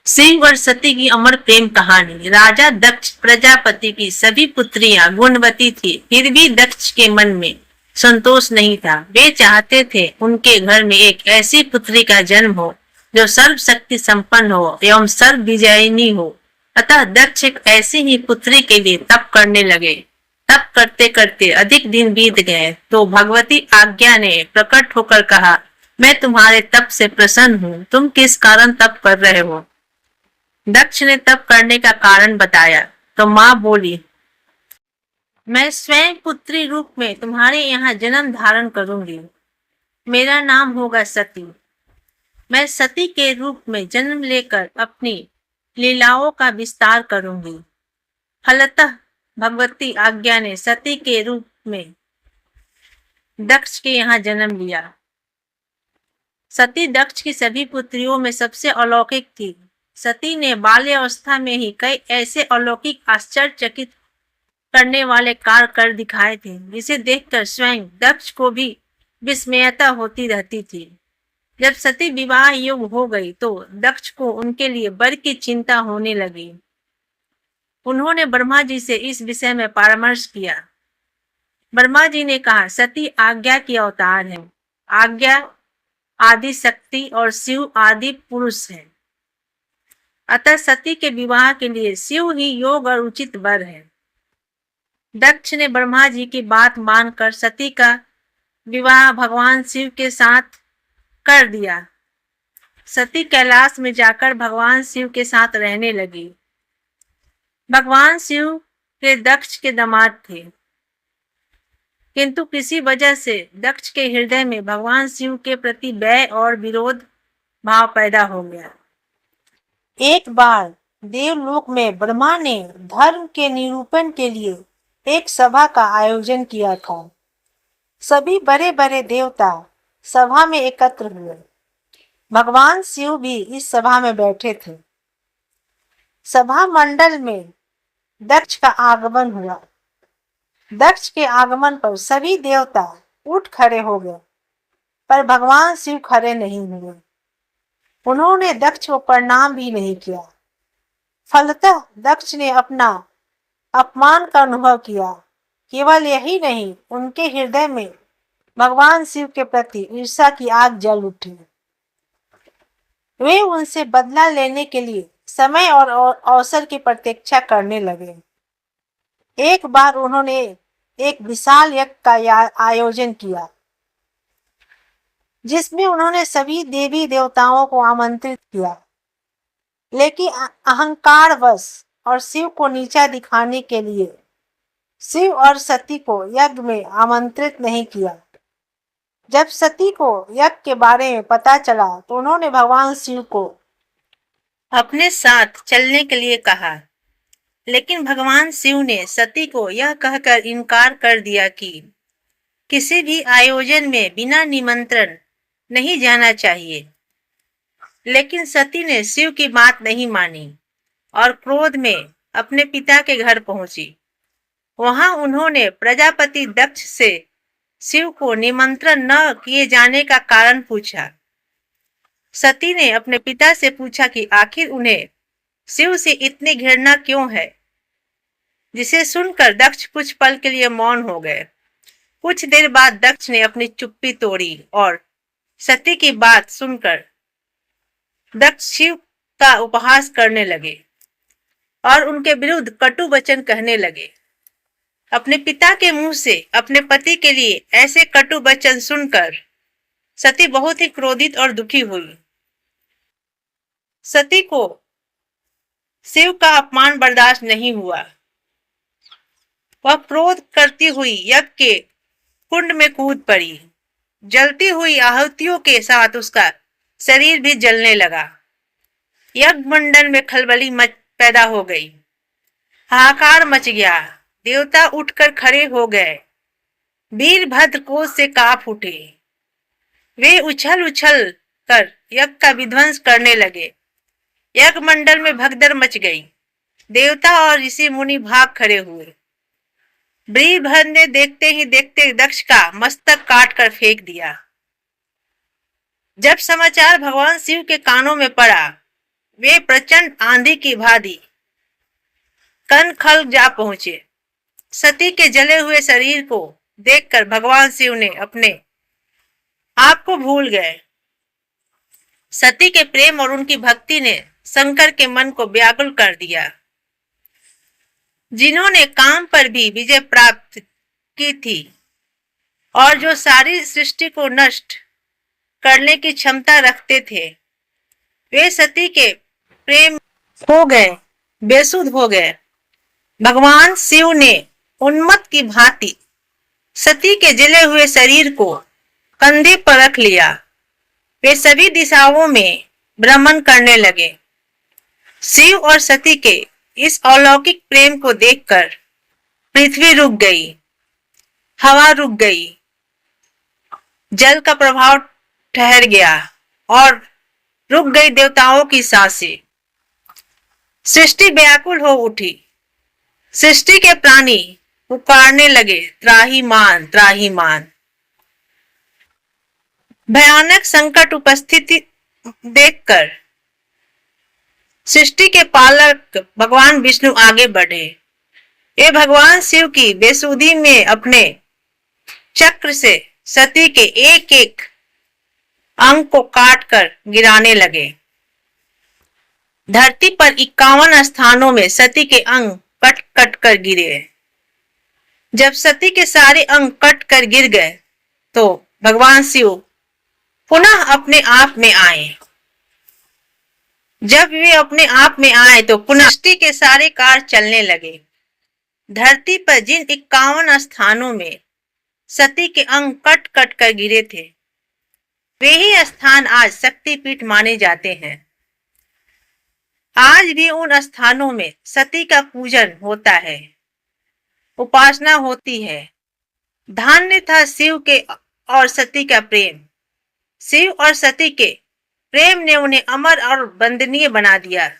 शिव और सती की अमर प्रेम कहानी। राजा दक्ष प्रजापति की सभी पुत्रियां गुणवती थी, फिर भी दक्ष के मन में संतोष नहीं था। वे चाहते थे उनके घर में एक ऐसी पुत्री का जन्म हो जो सर्वशक्ति संपन्न हो एवं सर्व विजयिनी हो। अतः दक्ष एक ऐसी ही पुत्री के लिए तप करने लगे। तप करते करते अधिक दिन बीत गए तो भगवती आज्ञा ने प्रकट होकर कहा, मैं तुम्हारे तप से प्रसन्न हूँ। तुम किस कारण तप कर रहे हो? दक्ष ने तप करने का कारण बताया तो माँ बोली, मैं स्वयं पुत्री रूप में तुम्हारे यहाँ जन्म धारण करूंगी। मेरा नाम होगा सती। मैं सती के रूप में जन्म लेकर अपनी लीलाओं का विस्तार करूंगी। फलतः भगवती आज्ञा ने सती के रूप में दक्ष के यहाँ जन्म लिया। सती दक्ष की सभी पुत्रियों में सबसे अलौकिक थी। सती ने बाल्यावस्था में ही कई ऐसे अलौकिक आश्चर्यचकित करने वाले कार्य कर दिखाए थे जिसे देखकर स्वयं दक्ष को भी विस्मयता होती रहती थी। जब सती विवाह योग्य हो गई तो दक्ष को उनके लिए वर की चिंता होने लगी। उन्होंने ब्रह्मा जी से इस विषय में परामर्श किया। ब्रह्मा जी ने कहा, सती आज्ञा की अवतार है। आज्ञा आदि शक्ति और शिव आदि पुरुष है। अतः सती के विवाह के लिए शिव ही योग और उचित वर है। दक्ष ने ब्रह्मा जी की बात मानकर सती का विवाह भगवान शिव के साथ कर दिया। सती कैलाश में जाकर भगवान शिव के साथ रहने लगी। भगवान शिव के दक्ष के दामाद थे, किंतु किसी वजह से दक्ष के हृदय में भगवान शिव के प्रति भय और विरोध भाव पैदा हो गया। एक बार देवलोक में ब्रह्मा ने धर्म के निरूपण के लिए एक सभा का आयोजन किया था। सभी बड़े बड़े देवता सभा में एकत्र हुए। भगवान शिव भी इस सभा में बैठे थे। सभा मंडल में दक्ष का आगमन हुआ। दक्ष के आगमन पर सभी देवता उठ खड़े हो गए, पर भगवान शिव खड़े नहीं हुए। उन्होंने दक्ष को प्रणाम भी नहीं किया। फलतः दक्ष ने अपना अपमान का अनुभव किया। केवल यही नहीं, उनके हृदय में भगवान शिव के प्रति ईर्ष्या की आग जल उठी। वे उनसे बदला लेने के लिए समय और अवसर की प्रतीक्षा करने लगे। एक बार उन्होंने एक विशाल यज्ञ का आयोजन किया, जिसमें उन्होंने सभी देवी देवताओं को आमंत्रित किया, लेकिन अहंकारवश और शिव को नीचा दिखाने के लिए शिव और सती को यज्ञ में आमंत्रित नहीं किया। जब सती को यज्ञ के बारे में पता चला तो उन्होंने भगवान शिव को अपने साथ चलने के लिए कहा, लेकिन भगवान शिव ने सती को यह कहकर इनकार कर दिया कि किसी भी आयोजन में बिना निमंत्रण नहीं जाना चाहिए। लेकिन सती ने शिव की बात नहीं मानी और क्रोध में अपने पिता के घर पहुंची। वहां उन्होंने प्रजापति दक्ष से शिव को निमंत्रण न किए जाने का कारण पूछा। सती ने अपने पिता से पूछा कि आखिर उन्हें शिव से इतनी घृणा क्यों है, जिसे सुनकर दक्ष कुछ पल के लिए मौन हो गए। कुछ देर बाद दक्ष ने अपनी चुप्पी तोड़ी और सती की बात सुनकर दक्ष शिव का उपहास करने लगे और उनके विरुद्ध कटु वचन कहने लगे। अपने पिता के मुंह से अपने पति के लिए ऐसे कटु वचन सुनकर सती बहुत ही क्रोधित और दुखी हुई। सती को शिव का अपमान बर्दाश्त नहीं हुआ। वह क्रोध करती हुई यज्ञ के कुंड में कूद पड़ी। जलती हुई आहुतियों के साथ उसका शरीर भी जलने लगा। यज्ञ मंडल में खलबली पैदा हो गई। हाहाकार मच गया। देवता उठकर खड़े हो गए। वीरभद्र क्रोध से कांप उठे। वे उछल उछल कर यज्ञ का विध्वंस करने लगे। यज्ञ मंडल में भगदड़ मच गई। देवता और ऋषि मुनि भाग खड़े हुए। वीरभद्र ने देखते ही देखते दक्ष का मस्तक काट कर फेंक दिया। जब समाचार भगवान शिव के कानों में पड़ा, वे प्रचंड आंधी की भांति कनखल जा पहुंचे। सती के जले हुए शरीर को देखकर भगवान शिव ने अपने आप को भूल गए। सती के प्रेम और उनकी भक्ति ने शंकर के मन को व्याकुल कर दिया, जिन्होंने काम पर भी विजय प्राप्त की थी और जो सारी सृष्टि को नष्ट करने की क्षमता रखते थे। वे सती के प्रेम हो गए, बेसुध हो गए। भगवान शिव ने उन्मत्त की भांति सती के जले हुए शरीर को कंधे पर रख लिया। वे सभी दिशाओं में भ्रमण करने लगे। शिव और सती के इस अलौकिक प्रेम को देखकर पृथ्वी रुक गई, हवा रुक गई, जल का प्रभाव ठहर गया और रुक गई देवताओं की सांसें। सृष्टि व्याकुल हो उठी। सृष्टि के प्राणी पुकारने लगे, त्राहिमाम त्राहिमाम। भयानक संकट उपस्थिति देखकर सृष्टि के पालक भगवान विष्णु आगे बढ़े। वे भगवान शिव की बेसुधी में अपने चक्र से सती के एक एक अंग को काटकर गिराने लगे। धरती पर 51 स्थानों में सती के अंग कट कट कर गिरे। जब सती के सारे अंग कट कर गिर गए तो भगवान शिव पुनः अपने आप में आए। जब वे अपने आप में आए तो पुनः सृष्टि के सारे कार्य चलने लगे। धरती पर जिन 51 स्थानों में सती के अंग कट कट कर गिरे थे, वे ही स्थान आज शक्तिपीठ माने जाते हैं। आज भी उन स्थानों में सती का पूजन होता है, उपासना होती है। धन्य था शिव के और सती का प्रेम। शिव और सती के प्रेम ने उन्हें अमर और वंदनीय बना दिया।